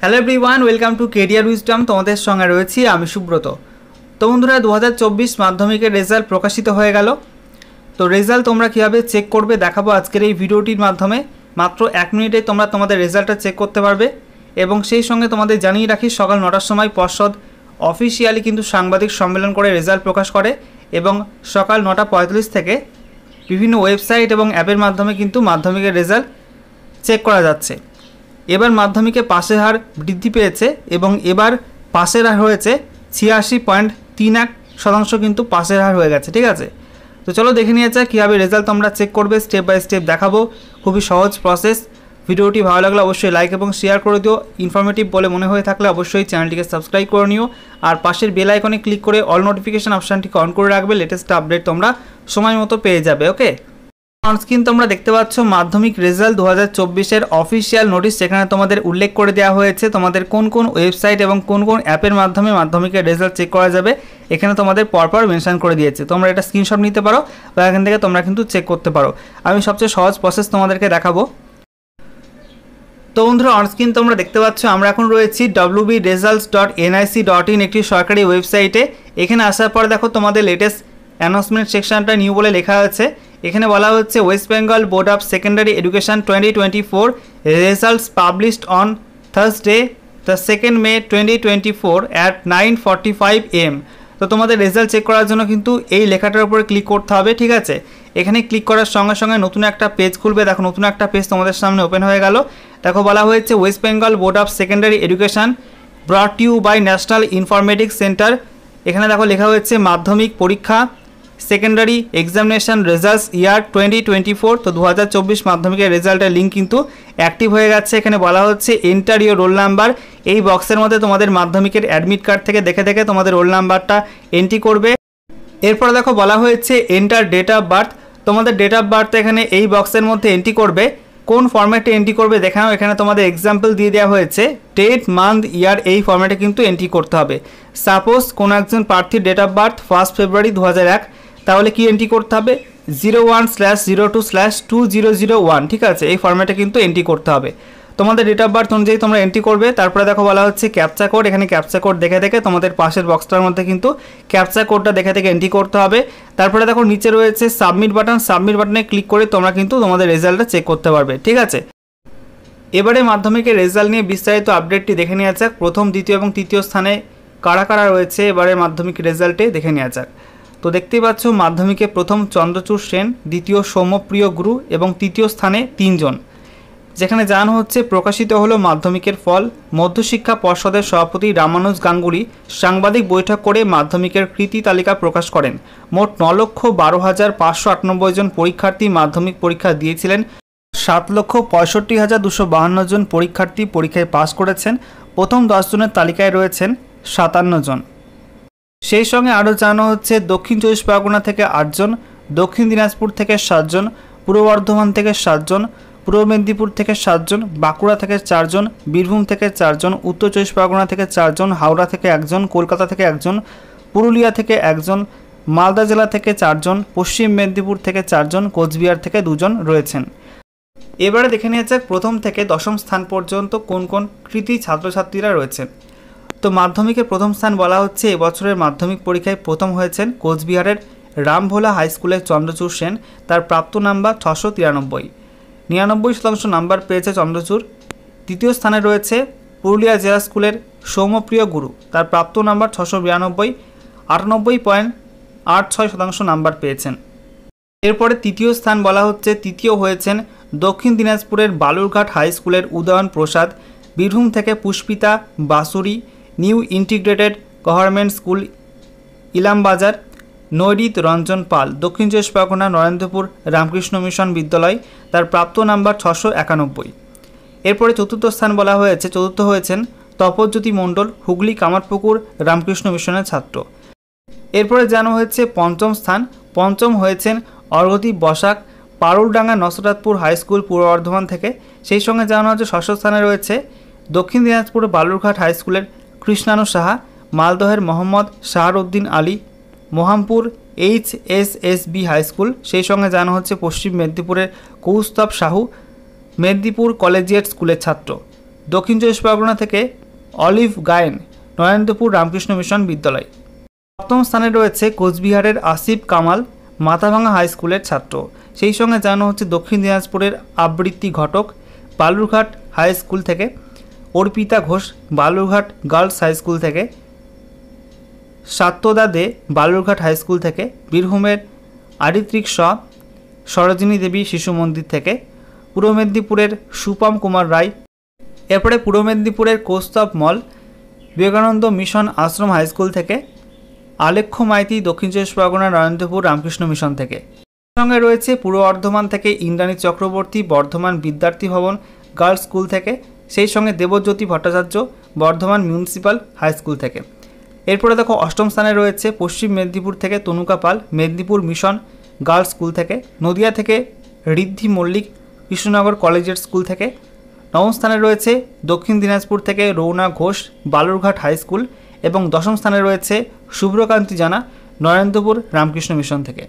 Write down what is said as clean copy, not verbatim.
Hello everyone, welcome to career wisdom. তোমাদের সঙ্গে রয়েছি আমি সুব্রত। তো বন্ধুরা, 2024 মাধ্যমিকের রেজাল্ট প্রকাশিত হয়ে গেল। তো রেজাল্ট তোমরা কীভাবে চেক করবে দেখাবো আজকের এই ভিডিওটির মাধ্যমে। মাত্র 1 মিনিটে তোমরা তোমাদের রেজাল্টটা চেক করতে পারবে। এবং সেই সঙ্গে তোমাদের জানিয়ে রাখি, সকাল 9টার সময় পর্ষদ অফিসিয়ালি কিন্তু সাংবাদিক সম্মেলন করে রেজাল্ট প্রকাশ করে এবং সকাল 9:45 থেকে বিভিন্ন ওয়েবসাইট এবং অ্যাপের মাধ্যমে কিন্তু মাধ্যমিকের রেজাল্ট চেক করা যাচ্ছে। এবার মাধ্যমিকে পাশের হার বৃদ্ধি পেয়েছে এবং এবার পাশের হার হয়েছে 86.31% কিন্তু পাশের হার হয়ে গেছে। ঠিক আছে, তো চলো দেখে নিয়ে যাক কীভাবে রেজাল্ট তোমরা চেক করবে। স্টেপ বাই স্টেপ দেখাবো, খুবই সহজ প্রসেস। ভিডিওটি ভালো লাগলে অবশ্যই লাইক এবং শেয়ার করে দিও। ইনফরমেটিভ বলে মনে হয়ে থাকলে অবশ্যই চ্যানেলটিকে সাবস্ক্রাইব করে নিও আর পাশের বেল আইকনে ক্লিক করে অল নোটিফিকেশন অপশানটিকে অন করে রাখবে। লেটেস্ট আপডেট তোমরা সময় মতো পেয়ে যাবে। ওকে, অনস্ক্রিন তোমরা দেখতে পাচ্ছ মাধ্যমিক রেজাল্ট 2024-এর অফিসিয়াল নোটিশ। সেখানে তোমাদের উল্লেখ করে দেওয়া হয়েছে তোমাদের কোন কোন ওয়েবসাইট এবং কোন কোন অ্যাপের মাধ্যমে মাধ্যমিকের রেজাল্ট চেক করা যাবে। এখানে তোমাদের পরপর মেনশন করে দিয়েছে। তোমরা এটা স্ক্রিনশট নিতে পারো বা এখান থেকে তোমরা কিন্তু চেক করতে পারো। আমি সবচেয়ে সহজ প্রসেস তোমাদেরকে দেখাবো। তো বন্ধুরা, অনস্ক্রিন তোমরা দেখতে পাচ্ছ আমরা এখন রয়েছি wbresults.nic.in একটি সরকারি ওয়েবসাইটে। এখানে আসার পর দেখো তোমাদের লেটেস্ট অ্যানাউন্সমেন্ট সেকশনটা নিউ বলে লেখা আছে। এখানে বলা হচ্ছে West Bengal board of secondary education 2024 results published on Thursday the 2nd May 2024 at 9:45 AM। তো তোমাদের রেজাল্ট চেক করার জন্য কিন্তু এই লেখাটার উপরে ক্লিক করতে হবে। ঠিক আছে, এখানে ক্লিক করার সঙ্গে সঙ্গে নতুন একটা পেজ খুলবে। দেখো নতুন একটা পেজ তোমাদের সামনে ওপেন হয়ে গেল। দেখো বলা হয়েছে West Bengal board of secondary education brought you by national informatics centre. এখানে দেখো লেখা হয়েছে মাধ্যমিক পরীক্ষা সেকেন্ডারি এক্সামিনেশন রেজাল্টস ইয়ার 2024। তো 2024 মাধ্যমিকের রেজাল্টের লিঙ্ক কিন্তু অ্যাক্টিভ হয়ে গেছে। এখানে বলা হচ্ছে এন্টার ইউর রোল নাম্বার। এই বক্সের মধ্যে তোমাদের মাধ্যমিকের অ্যাডমিট কার্ড থেকে দেখে দেখে তোমাদের রোল নাম্বারটা এন্ট্রি করবে। এরপর দেখো বলা হয়েছে এন্টার ডেট অফ বার্থ। তোমাদের ডেট অফ বার্থ এখানে এই বক্সের মধ্যে এন্ট্রি করবে। কোন ফরম্যাটে এন্ট্রি করবে দেখাও, এখানে তোমাদের এক্সাম্পল দিয়ে দেওয়া হয়েছে। ডেট, মান্থ, ইয়ার এই ফরম্যাটে কিন্তু এন্ট্রি করতে হবে। সাপোজ কোনো একজন প্রার্থীর ডেট অফ বার্থ 1 ফেব্রুয়ারি 2001, তাহলে কি এন্ট্রি করতে হবে 01/02/2001। ঠিক আছে, এই ফরম্যাটে কিন্তু এন্ট্রি করতে হবে। তোমাদের ডেট অফ বার্থ অনুযায়ী তোমরা এন্ট্রি করবে। তারপরে দেখো বলা হচ্ছে ক্যাপচা কোড। এখানে ক্যাপচা কোড দেখে দেখে তোমাদের পাশের বক্সটার মধ্যে কিন্তু ক্যাপচা কোডটা দেখে দেখে এন্ট্রি করতে হবে। তারপরে দেখো নিচে রয়েছে সাবমিট বাটন। সাবমিট বাটনে ক্লিক করে তোমরা কিন্তু তোমাদের রেজাল্টটা চেক করতে পারবে। ঠিক আছে, এবারে মাধ্যমিকের রেজাল্ট নিয়ে বিস্তারিত আপডেটটি দেখে নেওয়া যাক। প্রথম, দ্বিতীয় এবং তৃতীয় স্থানে কারা কারা রয়েছে এবারে মাধ্যমিক রেজাল্টে দেখে নেওয়া যাক। তো দেখতেই পাচ্ছ মাধ্যমিকে প্রথম চন্দ্রচূড় সেন, দ্বিতীয় সৌম্যপ্রিয় গুরু এবং তৃতীয় স্থানে 3 জন। যেখানে জানানো হচ্ছে প্রকাশিত হলো মাধ্যমিকের ফল। মধ্যশিক্ষা পর্ষদের সভাপতি রামানুজ গাঙ্গুলি সাংবাদিক বৈঠক করে মাধ্যমিকের কৃতি তালিকা প্রকাশ করেন। মোট 9,12,598 জন পরীক্ষার্থী মাধ্যমিক পরীক্ষা দিয়েছিলেন। 7,65,252 জন পরীক্ষার্থী পরীক্ষায় পাস করেছেন। প্রথম 10 জনের তালিকায় রয়েছেন 57 জন। সেই সঙ্গে আরও জানানো হচ্ছে দক্ষিণ 24 পরগনা থেকে 8 জন, দক্ষিণ দিনাজপুর থেকে 7 জন, পূর্ব বর্ধমান থেকে 7 জন, পূর্ব মেদিনীপুর থেকে 7 জন, বাঁকুড়া থেকে 4 জন, বীরভূম থেকে 4 জন, উত্তর 24 পরগনা থেকে 4 জন, হাওড়া থেকে 1 জন, কলকাতা থেকে 1 জন, পুরুলিয়া থেকে 1 জন, মালদা জেলা থেকে 4 জন, পশ্চিম মেদিনীপুর থেকে 4 জন, কোচবিহার থেকে 2 জন রয়েছেন। এবারে দেখে নেওয়া যাক প্রথম থেকে 10ম স্থান পর্যন্ত কোন কোন কৃতি ছাত্রছাত্রীরা রয়েছেন। তো মাধ্যমিকের প্রথম স্থান বলা হচ্ছে এবছরের মাধ্যমিক পরীক্ষায় প্রথম হয়েছেন কোচবিহারের রামভোলা হাই স্কুলের চন্দ্রচূড় সেন। তার প্রাপ্ত নাম্বার 693, 99% নাম্বার পেয়েছে চন্দ্রচূড়। দ্বিতীয় স্থানে রয়েছে পুরুলিয়া জেলা স্কুলের সৌম্যপ্রিয় গুরু। তার প্রাপ্ত নাম্বার 692, 98.86% নাম্বার পেয়েছেন। এরপরে তৃতীয় স্থান বলা হচ্ছে তৃতীয় হয়েছেন দক্ষিণ দিনাজপুরের বালুরঘাট হাই স্কুলের উদয়ন প্রসাদ। বীরভূম থেকে Pushpita Basuri new integrated government school Ilambazar. Nairit Ranjan Pal Dakshin 24 Pargana Narendrapur Ramakrishna mission বিদ্যালয়। তার প্রাপ্ত নাম্বার 691। এরপরে চতুর্থ স্থান বলা হয়েছে চতুর্থ হয়েছেন তপজ্যোতি মণ্ডল হুগলি কামারপুকুর রামকৃষ্ণ মিশনের ছাত্র। এরপরে জানানো হয়েছে পঞ্চম স্থান, পঞ্চম হয়েছেন অর্ঘদীপ বসাক পারুলডাঙ্গা নসরাতপুর হাই স্কুল পূর্ব বর্ধমান থেকে। সেই সঙ্গে জানানো হচ্ছে ষষ্ঠ স্থানে রয়েছে দক্ষিণ দিনাজপুর বালুরঘাট হাই স্কুলের কৃষ্ণানু সাহা, মালদহের Mohammad Shaharuddin Ali Mohampur HSSB high school. সেই সঙ্গে জানানো হচ্ছে পশ্চিম মেদিনীপুরের কৌস্তব সাহু মেদিনীপুর কলেজিয়েট স্কুলের ছাত্র। দক্ষিণ চব্বিশ পরগনা থেকে অলিভ গায়েন নরেন্দ্রপুর রামকৃষ্ণ মিশন বিদ্যালয়। সপ্তম স্থানে রয়েছে কোচবিহারের আসিফ কামাল মাথাভাঙা হাই স্কুলের ছাত্র। সেই সঙ্গে জানানো হচ্ছে দক্ষিণ দিনাজপুরের আবৃত্তি ঘটক বালুরঘাট হাই স্কুল থেকে, Arpita Ghosh Balurghat girls high school থেকে, সাত্যদা দে বালুরঘাট হাই স্কুল থেকে, বীরভূমের আরিত্রিক শ সরোজিনী দেবী শিশু মন্দির থেকে, পূর্ব মেদিনীপুরের সুপম কুমার রায়, এরপরে পূর্ব মেদিনীপুরের কৌস্তব মল বিবেকানন্দ মিশন আশ্রম হাই স্কুল থেকে, আলেখ্য মাইতি দক্ষিণ চব্বিশ পরগনা নরেন্দ্রপুর রামকৃষ্ণ মিশন থেকে। সঙ্গে রয়েছে পূর্ব বর্ধমান থেকে ইন্দ্রাণী চক্রবর্তী বর্ধমান বিদ্যার্থী ভবন গার্লস স্কুল থেকে, সেই সঙ্গে Debjyoti Bhattacharya Bardhaman municipal high school থেকে। এরপরে দেখো অষ্টম স্থানে রয়েছে পশ্চিম মেদিনীপুর থেকে Tanuka Pal Medinipur mission girls school থেকে, নদিয়া থেকে ঋদ্ধি মল্লিক কৃষ্ণনগর কলেজিয়েট স্কুল থেকে। নবম স্থানে রয়েছে দক্ষিণ দিনাজপুর থেকে রৌনা ঘোষ বালুরঘাট হাই স্কুল এবং দশম স্থানে রয়েছে শুভ্রকান্তি জানা নরেন্দ্রপুর রামকৃষ্ণ মিশন থেকে।